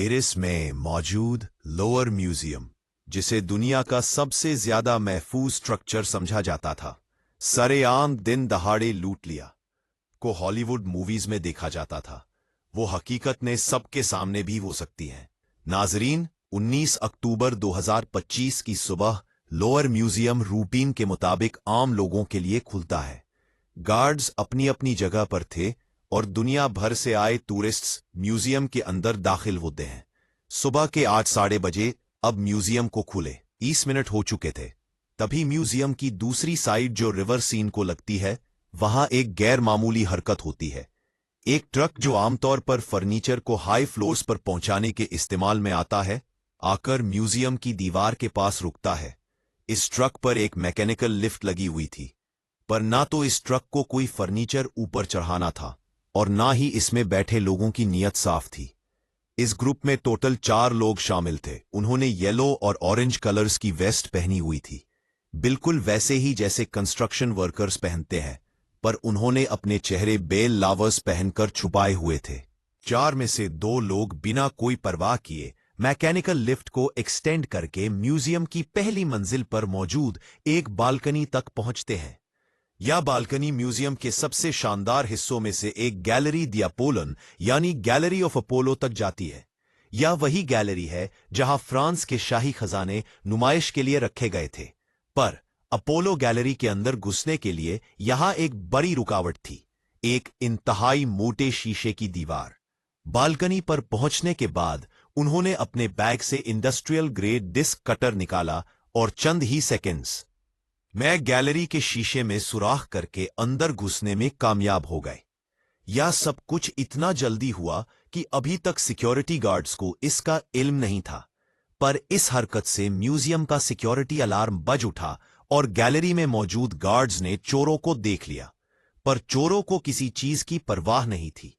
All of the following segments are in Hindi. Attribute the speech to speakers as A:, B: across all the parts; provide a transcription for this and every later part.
A: पेरिस में मौजूद लोअर म्यूजियम, जिसे दुनिया का सबसे ज्यादा महफूज स्ट्रक्चर समझा जाता था, सरेआम दिन दहाड़े लूट लिया। को हॉलीवुड मूवीज में देखा जाता था, वो हकीकत ने सबके सामने भी हो सकती है। नाजरीन, 19 अक्टूबर 2025 की सुबह लोअर म्यूजियम रूटीन के मुताबिक आम लोगों के लिए खुलता है। गार्ड्स अपनी अपनी जगह पर थे और दुनिया भर से आए टूरिस्ट्स म्यूजियम के अंदर दाखिल होते हैं। सुबह के 8-8:30 बजे अब म्यूजियम को खुले 30 मिनट हो चुके थे। तभी म्यूजियम की दूसरी साइड जो रिवर सीन को लगती है, वहां एक गैर मामूली हरकत होती है। एक ट्रक जो आमतौर पर फर्नीचर को हाई फ्लोर्स पर पहुंचाने के इस्तेमाल में आता है, आकर म्यूजियम की दीवार के पास रुकता है। इस ट्रक पर एक मैकेनिकल लिफ्ट लगी हुई थी, पर ना तो इस ट्रक को कोई फर्नीचर ऊपर चढ़ाना था और ना ही इसमें बैठे लोगों की नीयत साफ थी। इस ग्रुप में टोटल 4 लोग शामिल थे। उन्होंने येलो और ऑरेंज कलर्स की वेस्ट पहनी हुई थी, बिल्कुल वैसे ही जैसे कंस्ट्रक्शन वर्कर्स पहनते हैं, पर उन्होंने अपने चेहरे बेल लावर्स पहनकर छुपाए हुए थे। 4 में से 2 लोग बिना कोई परवाह किए मैकेनिकल लिफ्ट को एक्सटेंड करके म्यूजियम की पहली मंजिल पर मौजूद एक बालकनी तक पहुंचते हैं। यह बालकनी म्यूजियम के सबसे शानदार हिस्सों में से एक गैलरी दी अपोलन यानी गैलरी ऑफ अपोलो तक जाती है। यह वही गैलरी है जहां फ्रांस के शाही खजाने नुमाइश के लिए रखे गए थे, पर अपोलो गैलरी के अंदर घुसने के लिए यहां एक बड़ी रुकावट थी, एक इंतहाई मोटे शीशे की दीवार। बालकनी पर पहुंचने के बाद उन्होंने अपने बैग से इंडस्ट्रियल ग्रेड डिस्क कटर निकाला और चंद ही सेकेंड्स में गैलरी के शीशे में सुराख करके अंदर घुसने में कामयाब हो गए। यह सब कुछ इतना जल्दी हुआ कि अभी तक सिक्योरिटी गार्ड्स को इसका इल्म नहीं था, पर इस हरकत से म्यूजियम का सिक्योरिटी अलार्म बज उठा और गैलरी में मौजूद गार्ड्स ने चोरों को देख लिया। पर चोरों को किसी चीज की परवाह नहीं थी।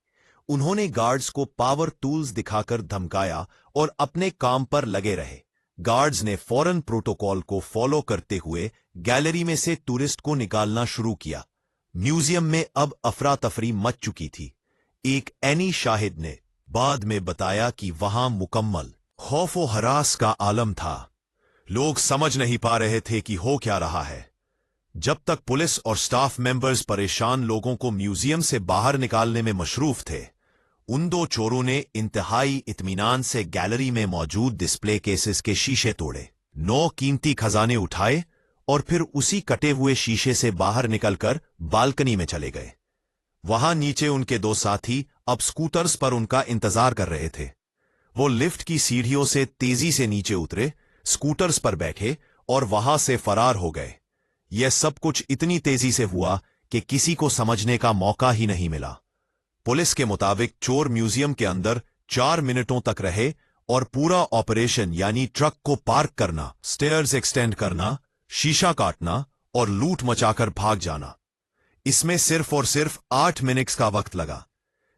A: उन्होंने गार्ड्स को पावर टूल्स दिखाकर धमकाया और अपने काम पर लगे रहे। गार्ड्स ने फौरन प्रोटोकॉल को फॉलो करते हुए गैलरी में से टूरिस्ट को निकालना शुरू किया। म्यूजियम में अब अफरा तफरी मच चुकी थी। एक एनी शाहिद ने बाद में बताया कि वहां मुकम्मल खौफ व हरास का आलम था। लोग समझ नहीं पा रहे थे कि हो क्या रहा है। जब तक पुलिस और स्टाफ मेंबर्स परेशान लोगों को म्यूजियम से बाहर निकालने में मशरूफ थे, उन 2 चोरों ने इंतहाई इत्मीनान से गैलरी में मौजूद डिस्प्ले केसेस के शीशे तोड़े, 9 कीमती खजाने उठाए और फिर उसी कटे हुए शीशे से बाहर निकलकर बालकनी में चले गए। वहां नीचे उनके 2 साथी अब स्कूटर्स पर उनका इंतजार कर रहे थे। वो लिफ्ट की सीढ़ियों से तेजी से नीचे उतरे, स्कूटर्स पर बैठे और वहां से फरार हो गए। यह सब कुछ इतनी तेजी से हुआ कि किसी को समझने का मौका ही नहीं मिला। पुलिस के मुताबिक चोर म्यूजियम के अंदर 4 मिनटों तक रहे और पूरा ऑपरेशन यानी ट्रक को पार्क करना, स्टेयर्स एक्सटेंड करना, शीशा काटना और लूट मचाकर भाग जाना, इसमें सिर्फ और सिर्फ 8 मिनट्स का वक्त लगा।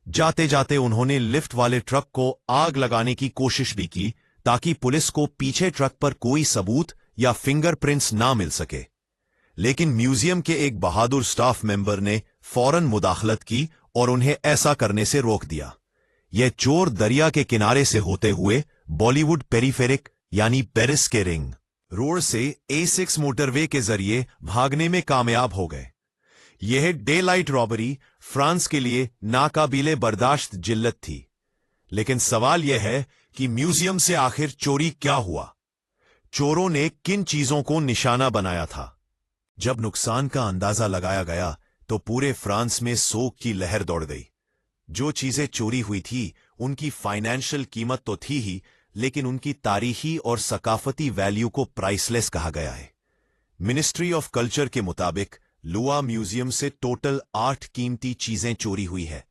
A: जाते जाते उन्होंने लिफ्ट वाले ट्रक को आग लगाने की कोशिश भी की ताकि पुलिस को पीछे ट्रक पर कोई सबूत या फिंगरप्रिंट्स ना मिल सके। लेकिन म्यूजियम के एक बहादुर स्टाफ मेंबर ने फौरन मुदाखलत की और उन्हें ऐसा करने से रोक दिया। यह चोर दरिया के किनारे से होते हुए बॉलीवुड पेरिफेरिक यानी पेरिस के रिंग रोड से A6 मोटरवे के जरिए भागने में कामयाब हो गए। यह डे लाइट रॉबरी फ्रांस के लिए नाकाबिले बर्दाश्त जिल्लत थी। लेकिन सवाल यह है कि म्यूजियम से आखिर चोरी क्या हुआ? चोरों ने किन चीजों को निशाना बनाया था? जब नुकसान का अंदाजा लगाया गया तो पूरे फ्रांस में शोक की लहर दौड़ गई। जो चीजें चोरी हुई थी उनकी फाइनेंशियल कीमत तो थी ही, लेकिन उनकी तारीखी और सकाफती वैल्यू को प्राइसलेस कहा गया है। मिनिस्ट्री ऑफ कल्चर के मुताबिक लुआ म्यूजियम से टोटल 8 कीमती चीजें चोरी हुई है।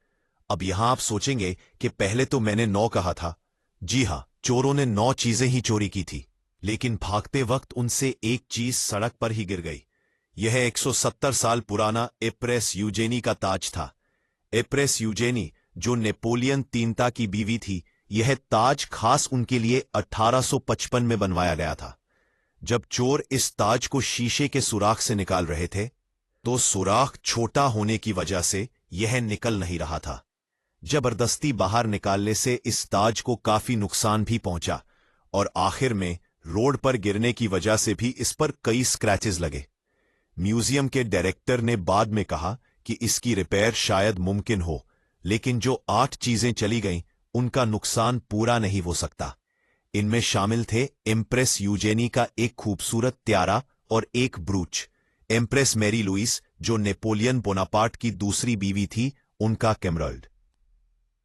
A: अब यहां आप सोचेंगे कि पहले तो मैंने 9 कहा था। जी हां, चोरों ने 9 चीजें ही चोरी की थी, लेकिन भागते वक्त उनसे एक चीज सड़क पर ही गिर गई। यह 170 साल पुराना एप्रेस यूजेनी का ताज था। एप्रेस यूजेनी, जो नेपोलियन तीनता की बीवी थी, यह ताज खास उनके लिए 1855 में बनवाया गया था। जब चोर इस ताज को शीशे के सुराख से निकाल रहे थे, तो सुराख छोटा होने की वजह से यह निकल नहीं रहा था। जबरदस्ती बाहर निकालने से इस ताज को काफी नुकसान भी पहुंचा और आखिर में रोड पर गिरने की वजह से भी इस पर कई स्क्रैचेस लगे। म्यूजियम के डायरेक्टर ने बाद में कहा कि इसकी रिपेयर शायद मुमकिन हो, लेकिन जो 8 चीजें चली गईं उनका नुकसान पूरा नहीं हो सकता। इनमें शामिल थे एम्प्रेस यूजेनी का एक खूबसूरत त्यारा और एक ब्रूच, एम्प्रेस मैरी लुइस जो नेपोलियन बोनापार्ट की दूसरी बीवी थी, उनका कैमरल्ड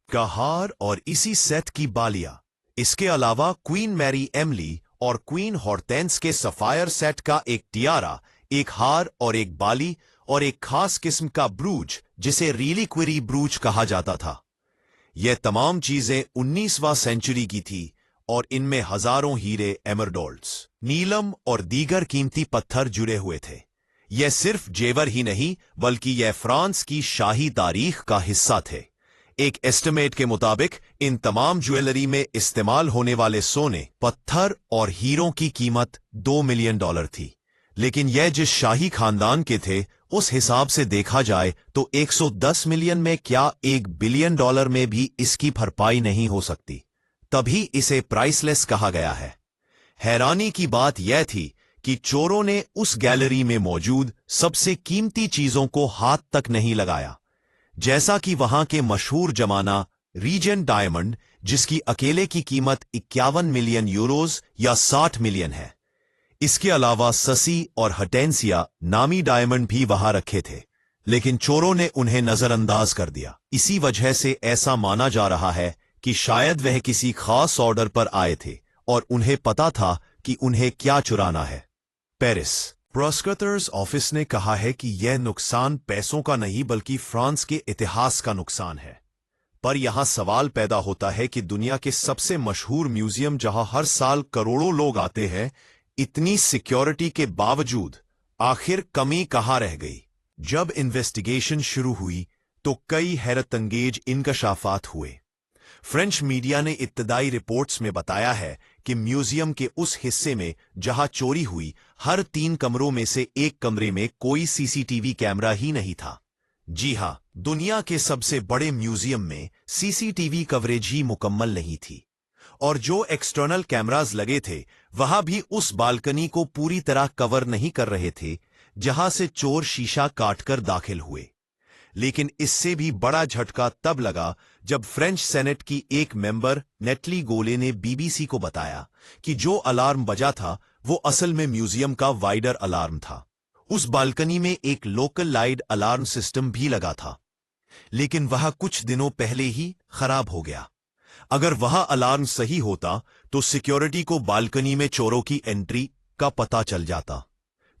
A: का हार और इसी सेट की बालियां। इसके अलावा क्वीन मैरी एमली और क्वीन हॉर्टेंस के सफायर सेट का एक टियारा, एक हार और एक बाली और एक खास किस्म का ब्रूच जिसे रिलीक्विरी ब्रूच कहा जाता था। यह तमाम चीजें 19वां सेंचुरी की थी और इनमें हजारों हीरे, एमरडोल्ड्स, नीलम और दीगर कीमती पत्थर जुड़े हुए थे। यह सिर्फ जेवर ही नहीं बल्कि यह फ्रांस की शाही तारीख का हिस्सा थे। एक एस्टिमेट के मुताबिक इन तमाम ज्वेलरी में इस्तेमाल होने वाले सोने, पत्थर और हीरों की कीमत $2 मिलियन थी। लेकिन यह जिस शाही खानदान के थे उस हिसाब से देखा जाए तो 110 मिलियन में क्या $1 बिलियन में भी इसकी भरपाई नहीं हो सकती। तभी इसे प्राइसलेस कहा गया है। हैरानी की बात यह थी कि चोरों ने उस गैलरी में मौजूद सबसे कीमती चीजों को हाथ तक नहीं लगाया, जैसा कि वहां के मशहूर जमाना रीजेंट डायमंड, जिसकी अकेले की कीमत 51 मिलियन यूरोज या 60 मिलियन है। इसके अलावा ससी और हटेंसिया नामी डायमंड भी वहां रखे थे, लेकिन चोरों ने उन्हें नजरअंदाज कर दिया। इसी वजह से ऐसा माना जा रहा है कि शायद वह किसी खास ऑर्डर पर आए थे और उन्हें पता था कि उन्हें क्या चुराना है। पेरिस प्रोसिक्यूटर्स ऑफिस ने कहा है कि यह नुकसान पैसों का नहीं बल्कि फ्रांस के इतिहास का नुकसान है। पर यहां सवाल पैदा होता है कि दुनिया के सबसे मशहूर म्यूजियम जहां हर साल करोड़ों लोग आते हैं, इतनी सिक्योरिटी के बावजूद आखिर कमी कहां रह गई? जब इन्वेस्टिगेशन शुरू हुई तो कई हैरतअंगेज इंकशाफात हुए। फ्रेंच मीडिया ने इब्तदाई रिपोर्ट्स में बताया है कि म्यूजियम के उस हिस्से में जहां चोरी हुई, हर 3 कमरों में से एक कमरे में कोई सीसीटीवी कैमरा ही नहीं था। जी हां, दुनिया के सबसे बड़े म्यूजियम में सीसीटीवी कवरेज ही मुकम्मल नहीं थी और जो एक्सटर्नल कैमरास लगे थे वहां भी उस बालकनी को पूरी तरह कवर नहीं कर रहे थे जहां से चोर शीशा काटकर दाखिल हुए। लेकिन इससे भी बड़ा झटका तब लगा जब फ्रेंच सेनेट की एक मेंबर नेटली गोले ने बीबीसी को बताया कि जो अलार्म बजा था वो असल में म्यूजियम का वाइडर अलार्म था। उस बालकनी में एक लोकल लाइट अलार्म सिस्टम भी लगा था, लेकिन वह कुछ दिनों पहले ही खराब हो गया। अगर वह अलार्म सही होता तो सिक्योरिटी को बालकनी में चोरों की एंट्री का पता चल जाता।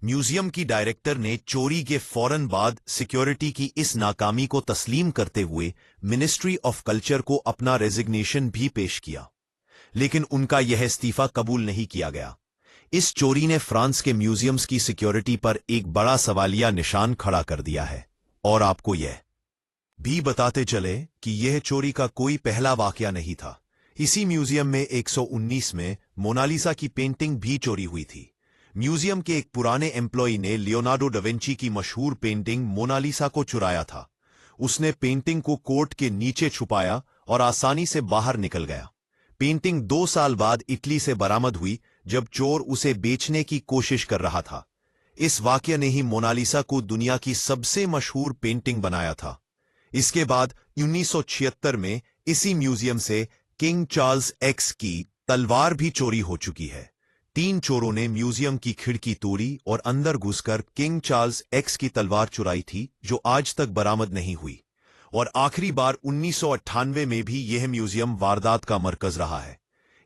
A: म्यूजियम की डायरेक्टर ने चोरी के फौरन बाद सिक्योरिटी की इस नाकामी को तस्लीम करते हुए मिनिस्ट्री ऑफ कल्चर को अपना रेजिग्नेशन भी पेश किया, लेकिन उनका यह इस्तीफा कबूल नहीं किया गया। इस चोरी ने फ्रांस के म्यूजियम्स की सिक्योरिटी पर एक बड़ा सवालिया निशान खड़ा कर दिया है। और आपको यह भी बताते चले कि यह चोरी का कोई पहला वाकया नहीं था। इसी म्यूजियम में 119 में मोनालिसा की पेंटिंग भी चोरी हुई थी। म्यूजियम के एक पुराने एम्प्लॉई ने लियोनार्डो डा विंची की मशहूर पेंटिंग मोनालिसा को चुराया था। उसने पेंटिंग को कोट के नीचे छुपाया और आसानी से बाहर निकल गया। पेंटिंग 2 साल बाद इटली से बरामद हुई जब चोर उसे बेचने की कोशिश कर रहा था। इस वाकये ने ही मोनालिसा को दुनिया की सबसे मशहूर पेंटिंग बनाया था। इसके बाद 1976 में इसी म्यूजियम से किंग चार्ल्स एक्स की तलवार भी चोरी हो चुकी है। 3 चोरों ने म्यूजियम की खिड़की तोड़ी और अंदर घुसकर किंग चार्ल्स एक्स की तलवार चुराई थी, जो आज तक बरामद नहीं हुई। और आखिरी बार 1998 में भी यह म्यूजियम वारदात का मरकज रहा है।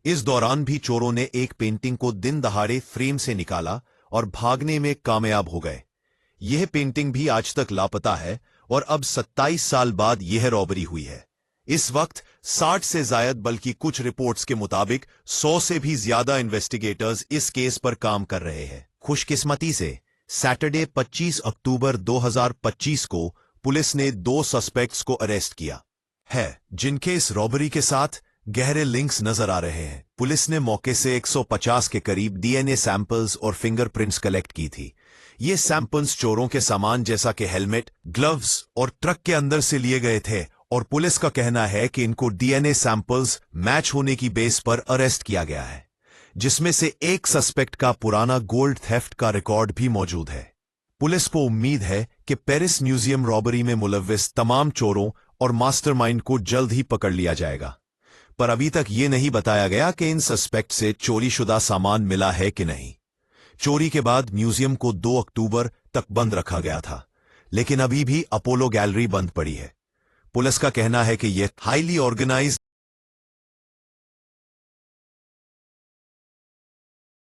A: इस दौरान भी चोरों ने एक पेंटिंग को दिन दहाड़े फ्रेम से निकाला और भागने में कामयाब हो गए। यह पेंटिंग भी आज तक लापता है और अब 27 साल बाद यह रॉबरी हुई है। इस वक्त 60 से ज्यादा, बल्कि कुछ रिपोर्ट्स के मुताबिक 100 से भी ज्यादा इन्वेस्टिगेटर्स इस केस पर काम कर रहे हैं। खुशकिस्मती से सैटरडे 25 अक्टूबर 2025 को पुलिस ने 2 सस्पेक्ट्स को अरेस्ट किया है, जिनके इस रॉबरी के साथ गहरे लिंक्स नजर आ रहे हैं। पुलिस ने मौके से 150 के करीब डीएनए सैंपल्स और फिंगरप्रिंट्स कलेक्ट की थी। ये सैंपल्स चोरों के सामान जैसा कि हेलमेट, ग्लव्स और ट्रक के अंदर से लिए गए थे और पुलिस का कहना है कि इनको डीएनए सैंपल्स मैच होने की बेस पर अरेस्ट किया गया है, जिसमें से एक सस्पेक्ट का पुराना गोल्ड थेफ्ट का रिकॉर्ड भी मौजूद है। पुलिस को उम्मीद है कि पेरिस म्यूजियम रॉबरी में मुलव्विस तमाम चोरों और मास्टरमाइंड को जल्द ही पकड़ लिया जाएगा, पर अभी तक ये नहीं बताया गया कि इन सस्पेक्ट से चोरीशुदा सामान मिला है कि नहीं। चोरी के बाद म्यूजियम को 2 अक्टूबर तक बंद रखा गया था, लेकिन अभी भी अपोलो गैलरी बंद पड़ी है। पुलिस का कहना है कि यह हाईली ऑर्गेनाइज्ड